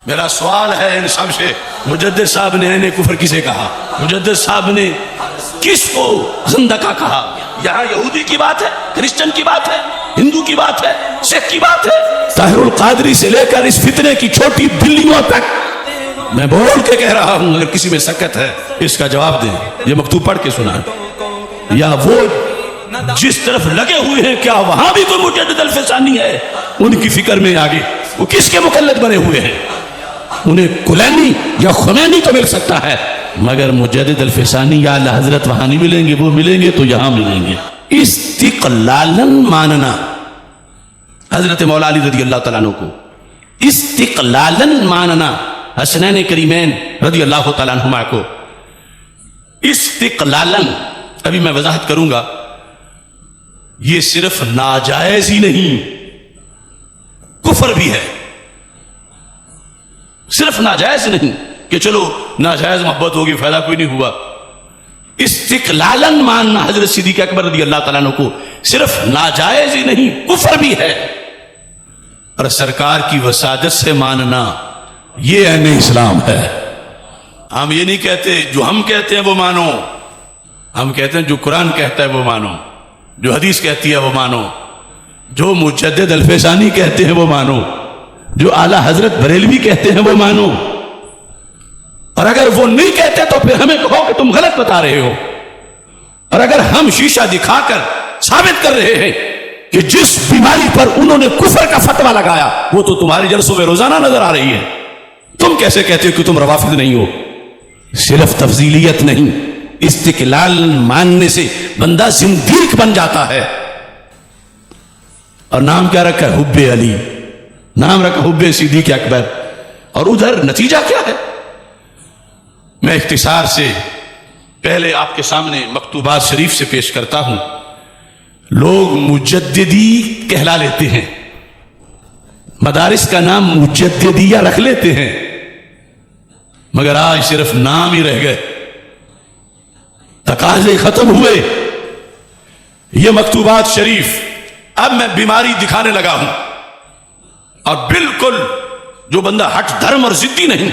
میرا سوال ہے ان سب سے، مجدد صاحب نے عین کفر کسے کہا؟ مجدد صاحب نے کس کو زندقہ کہا؟ یہاں یہودی کی بات ہے، کرسچن کی بات ہے، ہندو کی بات ہے، سکھ کی بات ہے، طاہر القادری سے لے کر اس فتنے کی چھوٹی بلیوں تک میں بول کے کہہ رہا ہوں، اگر کسی میں سکت ہے اس کا جواب دیں، یہ مکتوب پڑھ کے سنا ہے۔ یا وہ جس طرف لگے ہوئے ہیں کیا وہاں بھی کوئی مجدد الفسانی ہے؟ ان کی فکر میں آگے وہ کس کے مقلد بنے ہوئے ہیں؟ انہیں کلینی یا خمینی تو مل سکتا ہے، مگر مجدد الفسانی یا اعلی حضرت وہاں نہیں ملیں گے، وہ ملیں گے تو یہاں ملیں گے۔ استقلالن ماننا حضرت مولا علی رضی اللہ تعالیٰ عنہ کو، استقلالن ماننا حسنین کریمین رضی اللہ تعالیٰ عنہما کو، استقلالن ابھی میں وضاحت کروں گا، یہ صرف ناجائز ہی نہیں کفر بھی ہے، صرف ناجائز نہیں کہ چلو ناجائز محبت ہوگی فائدہ کوئی نہیں ہوا، استقلالن ماننا حضرت صدیق اکبر رضی اللہ تعالیٰ عنہ کو صرف ناجائز ہی نہیں کفر بھی ہے، اور سرکار کی وسادت سے ماننا یہ عین اسلام ہے۔ ہم یہ نہیں کہتے جو ہم کہتے ہیں وہ مانو، ہم کہتے ہیں جو قرآن کہتا ہے وہ مانو، جو حدیث کہتی ہے وہ مانو، جو مجدد الفسانی کہتے ہیں وہ مانو، جو اعلیٰ حضرت بریلوی کہتے ہیں وہ مانو، اور اگر وہ نہیں کہتے تو پھر ہمیں کہو کہ تم غلط بتا رہے ہو، اور اگر ہم شیشہ دکھا کر ثابت کر رہے ہیں کہ جس بیماری پر انہوں نے کفر کا فتویٰ لگایا وہ تو تمہارے جلسوں میں روزانہ نظر آ رہی ہے، تم کیسے کہتے ہو کہ تم روافض نہیں ہو؟ صرف تفضیلیت نہیں، استقلال ماننے سے بندہ زندیق بن جاتا ہے۔ اور نام کیا رکھا ہے؟ حب علی، نام رکھا حب صدیق اکبر، اور ادھر نتیجہ کیا ہے؟ میں اختصار سے پہلے آپ کے سامنے مکتوبات شریف سے پیش کرتا ہوں۔ لوگ مجددی کہلا لیتے ہیں، مدارس کا نام مجددیہ رکھ لیتے ہیں، مگر آج صرف نام ہی رہ گئے، تقاضے ختم ہوئے۔ یہ مکتوبات شریف اب میں بیماری دکھانے لگا ہوں، اور بالکل جو بندہ ہٹ دھرم اور ضدی نہیں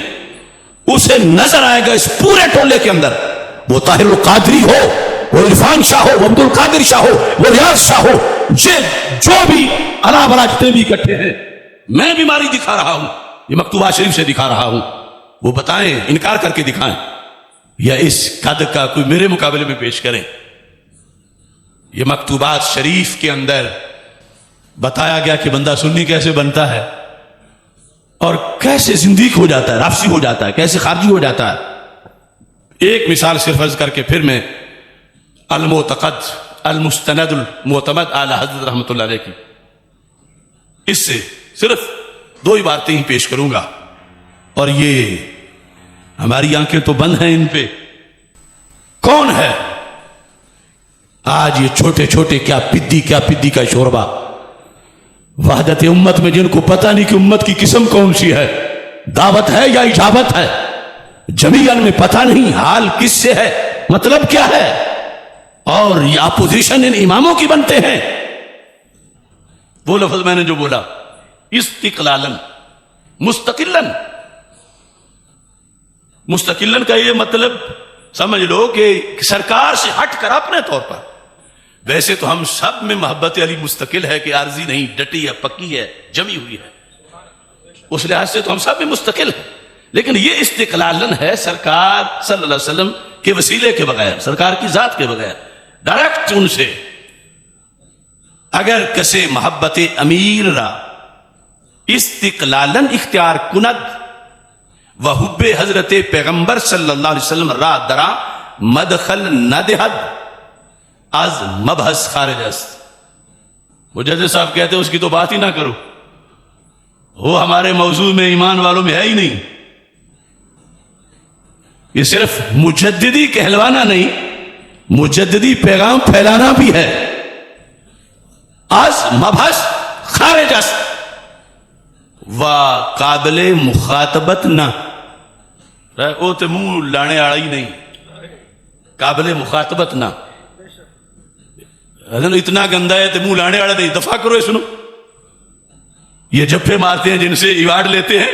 اسے نظر آئے گا اس پورے ٹولے کے اندر، وہ طاہر القادری ہو، وہ عرفان شاہ ہو، وہ عبد القادر شاہ ہو، وہ ریاض شاہ ہو، جو بھی اللہ بلا جتنے بھی اکٹھے ہیں، میں بیماری دکھا رہا ہوں، یہ مکتوبات شریف سے دکھا رہا ہوں، وہ بتائیں، انکار کر کے دکھائیں، یا اس قد کا کوئی میرے مقابلے میں پیش کریں۔ یہ مکتوبات شریف کے اندر بتایا گیا کہ بندہ سنی کیسے بنتا ہے اور کیسے زندیق ہو جاتا ہے، رافضی ہو جاتا ہے، کیسے خارجی ہو جاتا ہے۔ ایک مثال صرف عرض کر کے پھر میں المعتقد المستند المعتمد اعلی حضرت رحمۃ اللہ علیہ کی اس سے صرف 2 باتیں ہی پیش کروں گا، اور یہ ہماری آنکھیں تو بند ہیں ان پہ۔ کون ہے آج یہ چھوٹے چھوٹے کیا پدی کا شوربہ وحدت امت میں، جن کو پتہ نہیں کہ امت کی قسم کون سی ہے، دعوت ہے یا اجابت ہے، جمیعن میں پتہ نہیں حال کس سے ہے، مطلب کیا ہے، اور یہ اپوزیشن ان اماموں کی بنتے ہیں۔ وہ لفظ میں نے جو بولا استقلالن، مستقلن کا یہ مطلب سمجھ لو کہ سرکار سے ہٹ کر اپنے طور پر، ویسے تو ہم سب میں محبت علی مستقل ہے کہ عارضی نہیں، ڈٹی ہے، پکی ہے، جمی ہوئی ہے، اس لحاظ سے تو ہم سب میں مستقل ہیں، لیکن یہ استقلالن ہے سرکار صلی اللہ علیہ وسلم کے وسیلے کے بغیر، سرکار کی ذات کے بغیر، ڈائریکٹ ان سے اگر کسے محبت امیر را استقلالن اختیار کند و حب حضرت پیغمبر صلی اللہ علیہ وسلم را درا مدخل ندہد از مبحث خارج است۔ مجدد صاحب کہتے ہیں اس کی تو بات ہی نہ کرو، وہ ہمارے موضوع میں ایمان والوں میں ہے ہی نہیں۔ یہ صرف مجددی کہلوانا نہیں، مجددی پیغام پھیلانا بھی ہے۔ از مبحث خارج است و قابل مخاطبت نہ، وہ تو منہ لانے والا ہی نہیں، قابل مخاطبت نہ، اتنا گندا ہے تو منہ لانے والا نہیں، دفاع کرو۔ سنو، یہ جفے مارتے ہیں جن سے ایوارڈ لیتے ہیں،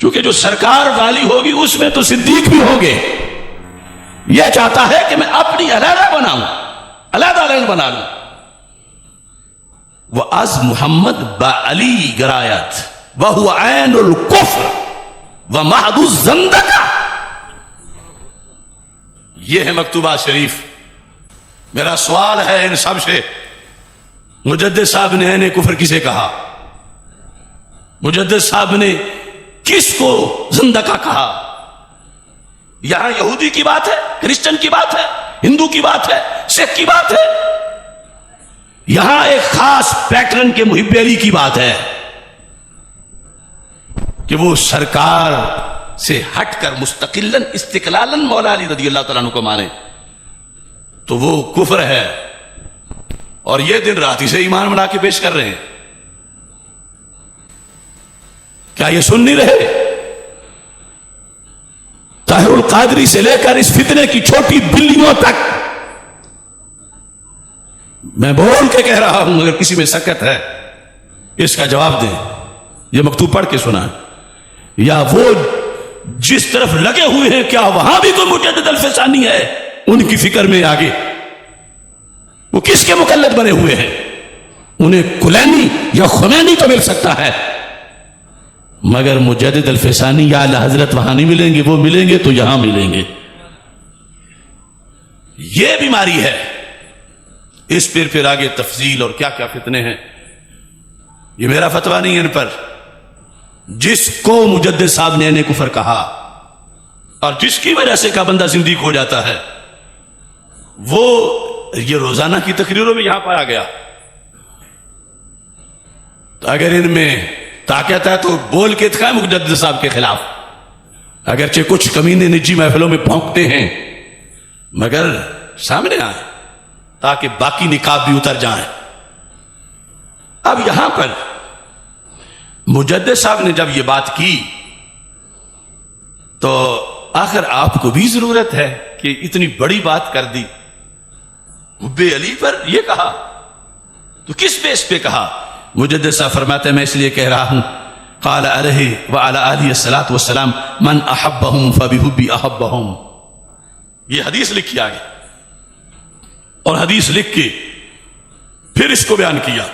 چونکہ جو سرکار والی ہوگی اس میں تو صدیق بھی ہوں گے. یہ چاہتا ہے کہ میں اپنی علیحدہ بناؤں, علیحدہ لائن بنا لوں. وہ از محمد با علی گرایت وہ عین الکفر و محض الزندقہ. یہ ہے مکتوبات شریف. میرا سوال ہے ان سب سے, مجدد صاحب نے عین کفر کسے کہا؟ مجدد صاحب نے کس کو زندقہ کہا؟ یہاں یہودی کی بات ہے, کرسچن کی بات ہے, ہندو کی بات ہے, سکھ کی بات ہے. یہاں ایک خاص پیٹرن کے محب علی کی بات ہے کہ وہ سرکار سے ہٹ کر مستقلاً استقلالاً مولا علی رضی اللہ تعالیٰ عنہ کو مانے تو وہ کفر ہے. اور یہ دن رات اسے ایمان بنا کے پیش کر رہے ہیں. کیا یہ سن نہیں رہے؟ طاہر القادری سے لے کر اس فتنے کی چھوٹی بلیوں تک میں بول کے کہہ رہا ہوں, اگر کسی میں سکت ہے اس کا جواب دیں. یہ مکتوب پڑھ کے سنا, یا وہ جس طرف لگے ہوئے ہیں کیا وہاں بھی کوئی مجدد الفسانی ہے ان کی فکر میں آگے؟ وہ کس کے مقلد بنے ہوئے ہیں؟ انہیں کلینی یا خمینی تو مل سکتا ہے, مگر مجدد الفسانی یا اعلی حضرت وہاں نہیں ملیں گے. وہ ملیں گے تو یہاں ملیں گے. یہ بیماری ہے. اس پھر آگے تفصیل اور کیا کیا فتنے ہیں, یہ میرا فتویٰ نہیں ہے ان پر. جس کو مجدد صاحب نے کفر کہا اور جس کی وجہ سے کا بندہ زندگی ہو جاتا ہے, وہ یہ روزانہ کی تقریروں میں یہاں پایا گیا. تو اگر ان میں طاقت ہے تو بول کے دکھائیں مجدد صاحب کے خلاف. اگرچہ کچھ کمینے نجی محفلوں میں بھونکتے ہیں, مگر سامنے آئیں تاکہ باقی نقاب بھی اتر جائیں. اب یہاں پر مجدد صاحب نے جب یہ بات کی تو آخر آپ کو بھی ضرورت ہے کہ اتنی بڑی بات کر دی, حب علی پر یہ کہا, تو کس بیس پہ کہا؟ مجدد صاحب فرماتے ہیں میں اس لیے کہہ رہا ہوں, قال علیہ وعلی آلہ الصلاۃ والسلام من احبہم فبحبی احبہم. یہ حدیث لکھی آگے, اور حدیث لکھ کے پھر اس کو بیان کیا.